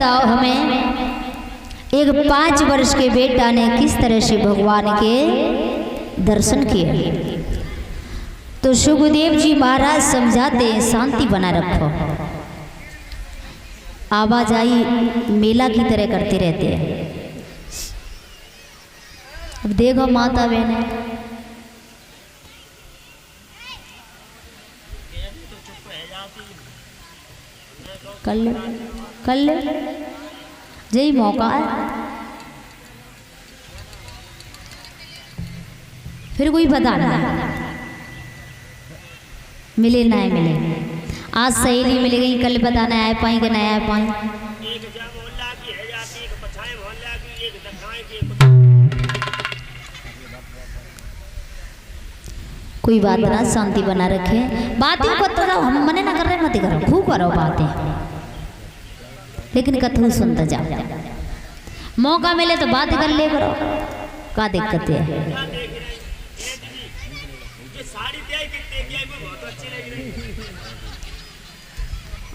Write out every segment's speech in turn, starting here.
बताओ हमें, एक 5 वर्ष के बेटा ने किस तरह से भगवान के दर्शन किए। तो सुखदेव जी महाराज समझाते हैं, शांति बना रखो। आवाजाही मेला की तरह करते रहते हैं। अब देखो माता बहन कर ले यही मौका है। फिर कोई पता ना मिले ना मिले। आज सहेली मिल गई, कल पता ना आ पाई कि ना आ पाई। कोई बात ना, शांति बना रखे। बातें को तो हम मने ना कर रहे, मत करो, खूब करो बातें, लेकिन कथू सुनता जाओ। मौका मिले तो बात कर ले करो, क्या दिक्कत है।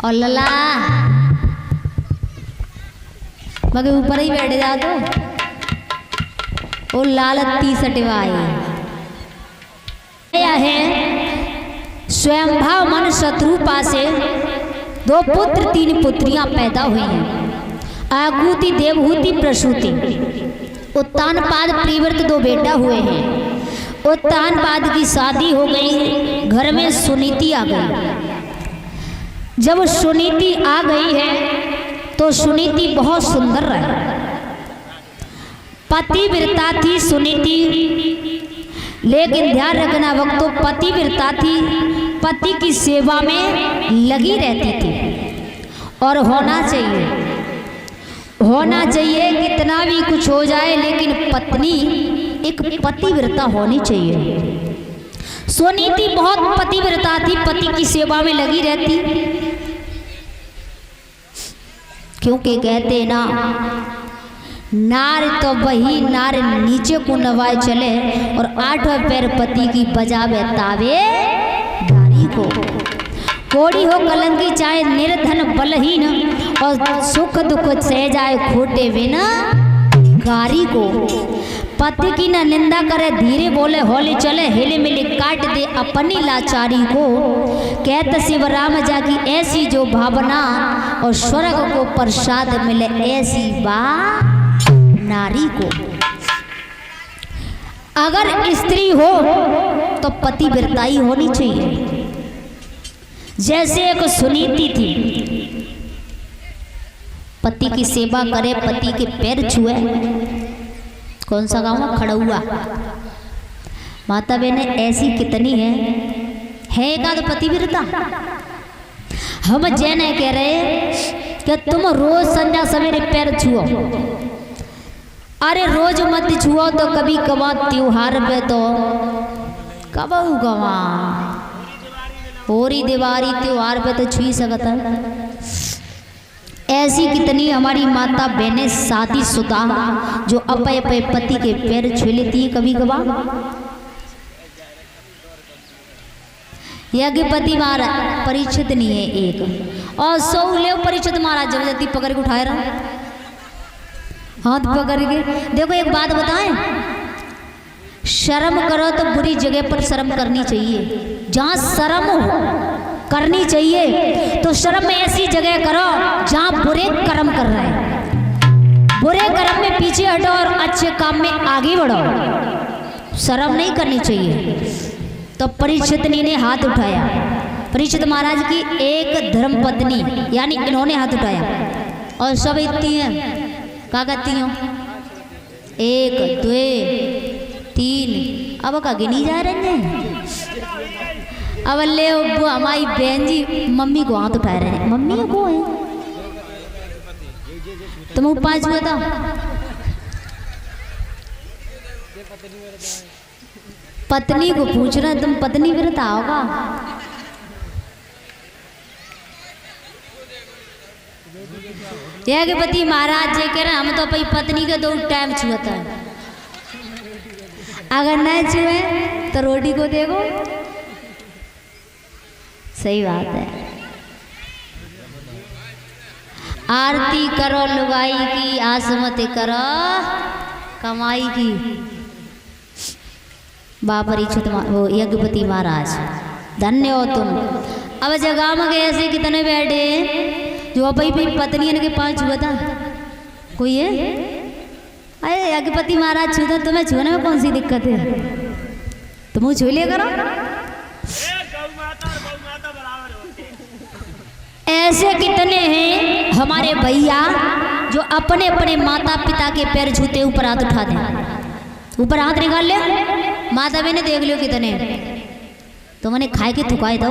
और लला मगर ऊपर ही बैठ जा तो वो लाल टी-शर्ट है। स्वयंभाव मन शत्रुपा से 2 पुत्र 3 पुत्रियां पैदा हुई हैं। आगूति देवहूति प्रसूति। उत्तानपाद प्रिव्रत 2 बेटा हुए हैं। उत्तानपाद की शादी हो गई, घर में सुनीति आ गई। जब सुनीति आ गई है तो सुनीति बहुत सुंदर रही। पतिव्रता थी सुनीति, लेकिन ध्यान रखना वक्तों पतिव्रता थी, पति की सेवा में लगी रहती थी। और होना चाहिए कितना भी कुछ हो जाए, लेकिन पत्नी एक पतिव्रता होनी चाहिए। सुनीति बहुत पतिव्रता थी, पति की सेवा में लगी रहती। क्योंकि कहते ना, नार तो वही नार नीचे को नवाए चले, और 8वें पैर पति की बजावे तावे गारी को। कोड़ी हो कलंकी चाहे निर्धन बलहीन, और सुख दुख सह जाए खोटे बिना गारी को। पति की न निंदा करे, धीरे बोले होले चले, हिले मिले काट दे अपनी लाचारी को। कहते शिवराम जा की ऐसी जो भावना, और स्वर्ग को प्रसाद मिले ऐसी बा नारी को। अगर स्त्री हो तो पतिव्रताई होनी चाहिए। जैसे एक सुनीति थी, पति की सेवा करे, पति के पैर छुए। कौन सा गाँव है? खड़ुआ। माता बहने ऐसी कितनी है एकाध पतिव्रता। हम जैन कह रहे कि तुम रोज संध्या सवेरे पैर छुओ। अरे रोज मत छुओ तो कभी कभार त्योहार पे तो कब गवा, होरी दिवाली त्योहार पे तो छुई सकता। ऐसी कितनी हमारी माता बहनें शादीशुदा जो अपने अपने पति के पैर छू लेती है कभी कभार। यज्ञपति महाराज परीक्षित नहीं है एक, और सौ ले परीक्षित महाराज जबरदस्ती पकड़ के उठाए रहा, हाथ पकड़ के। देखो एक बात बताएं, शर्म करो तो बुरी जगह पर शर्म करनी चाहिए। जहाँ शर्म करनी चाहिए तो शर्म में ऐसी जगह करो जहाँ बुरे कर्म कर रहे हैं। बुरे कर्म में पीछे हटो और अच्छे काम में आगे बढ़ो। शर्म नहीं करनी चाहिए। तो परीक्षित ने हाथ उठाया। परीक्षित महाराज की एक धर्म पत्नी यानी इन्होंने हाथ उठाया, और सब इतनी है क्या कहती हो, 1 2 3, अब का गिनी जा रहे हैं। अब ले हमारी बहन जी मम्मी को हाथ उठा रहे हैं। मम्मी को है तुम 5 बताओ। पत्नी को पूछ रहे तुम पत्नी व्रत आओगा। यज्ञपति महाराज जी कह रहे हम तो अपनी पत्नी के 2 टाइम छुआता है, अगर न छुए तो रोटी को देखो। सही बात है। आरती करो लुगाई की, आसमत करो कमाई की। बाबा परीक्षित वो यज्ञपति महाराज धन्य हो तुम। अब जगह में ऐसे कितने बैठे जो भाई पत्नी के 5 छुआ था कोई है? अरे यज्ञपति महाराज छूता, तुम्हें छूने में कौन सी दिक्कत है? तुम छू लिया करो। ऐसे कितने हैं हमारे भैया जो अपने अपने माता पिता के पैर छूते ऊपर हाथ उठा दें, ऊपर हाथ निकाल ले। माता बहने देख लो कितने तुमने खाए के थुकाए दो,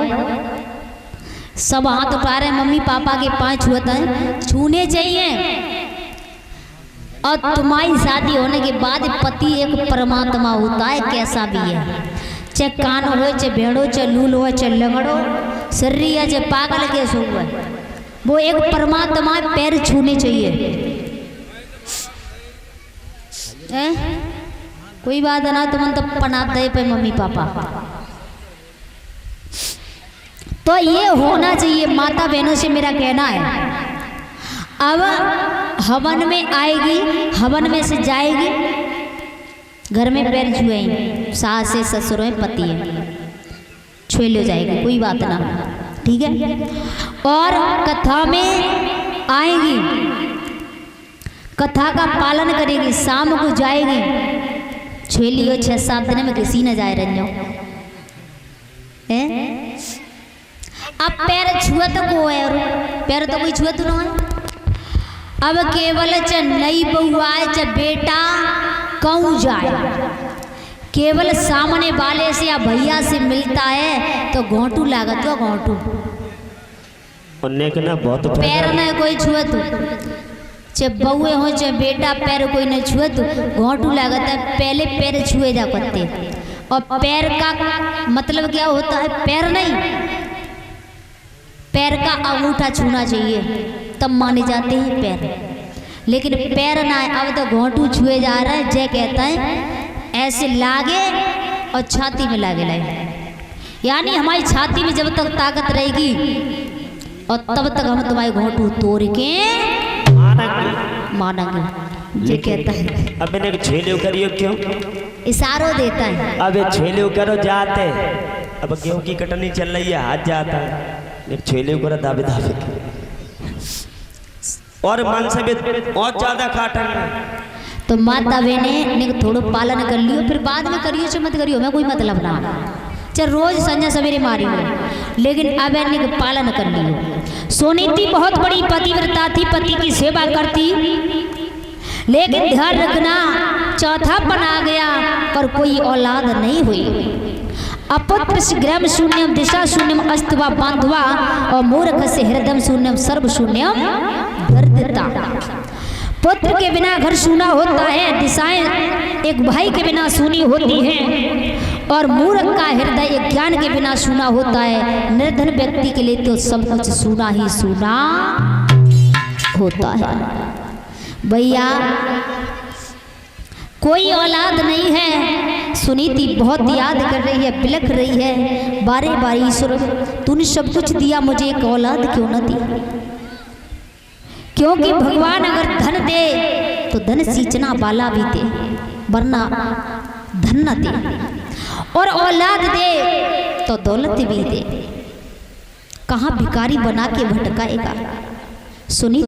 सब हाथ उठा रहे मम्मी पापा के 5 छुआता है, छूने चाहिए। और तुम्हारी शादी होने के बाद पति एक परमात्मा होता है, कैसा भी है, चाहे कान हो, चाहे भेड़ो, चाहे लूल हो, चाहे लंगड़ो, सर्री है, चाहे पागल के सो हुआ, वो एक परमात्मा, पैर छूने चाहिए। कोई बात है ना, तुम तो पनाते है पे मम्मी पापा, तो ये होना चाहिए। माता बहनों से मेरा कहना है, अब हवन में आएगी, हवन में से जाएगी, घर में पैर छुएंगे, सास है, ससुर है, पति है, छुए ले जाएगी, कोई बात ना, ठीक है। और कथा में आएगी, कथा का पालन करेगी, शाम को जाएगी, छुए लियो 6-7 दिन में किसी न जाए रहो। अब पैर छुआ तो को है, और पैर तो कोई छुआ तो ना है। अब केवल च नई बहू आए, च बेटा कहूँ जाए, केवल सामने वाले से या भैया से मिलता है तो घोंटू लागत हो, घोंटू पैर न कोई छुआ तो, चे बहुए हो चे बेटा पैर कोई न छुआ तो घोंटू लागत है। पहले पैर छुए जा करते, और पैर का मतलब क्या होता है? पैर नहीं, पैर का अंगूठा छूना चाहिए, तब माने जाते हैं पैर। लेकिन पैर ना, अब तो घोंटू छुए जा रहा है। जय कहता है ऐसे लागे और छाती में लागे लागे, यानी हमारी छाती में जब तक ताकत रहेगी और तब तक हम तुम्हारे घोंटू तोड़ के मानेंगे। ये कहता है। अब मैंने छेलियो करियो क्यों? इशारों देता है। अब छेलियो करो जाते, अब गेहूं की कटनी चल रही है, हाथ जाता है, छेलियो करो दाबे दाबे, और मन से भी और ज्यादा काटन। तो माता बहने ने थोड़ा पालन कर लियो, फिर बाद में करियो चाहे मत करियो, मैं कोई मतलब ना, चाहे रोज संजा सवेरे मारी हो, लेकिन अब ने पालन कर लियो। सोनीति बहुत बड़ी पतिव्रता थी, पति की सेवा करती, लेकिन ध्यान रखना चौथापन आ गया पर कोई औलाद नहीं हुई। अपुत्र ग्रम शून्यम दिशा शून्यम अस्तवा बांधवा, और मूर्ख से हृदय शून्यम सर्व शून्यम गर्दता। पुत्र के बिना घर सूना होता है, दिशाएं एक भाई के बिना सूनी होती हैं, और मूर्ख का हृदय एक ज्ञान के बिना सूना होता है। निर्धन व्यक्ति के लिए तो सब कुछ सूना ही सूना होता है। भैया कोई औलाद नहीं है, सुनीति बहुत याद कर रही है, बिलख रही है, बारे बारे ईश्वर तूने सब कुछ दिया, मुझे एक औलाद क्यों न दी? क्योंकि भगवान अगर धन दे तो धन सींचना वाला भी दे, वरना धन न दे, और औलाद दे तो दौलत भी दे, कहाँ भिखारी बना के भटकाएगा। सुनी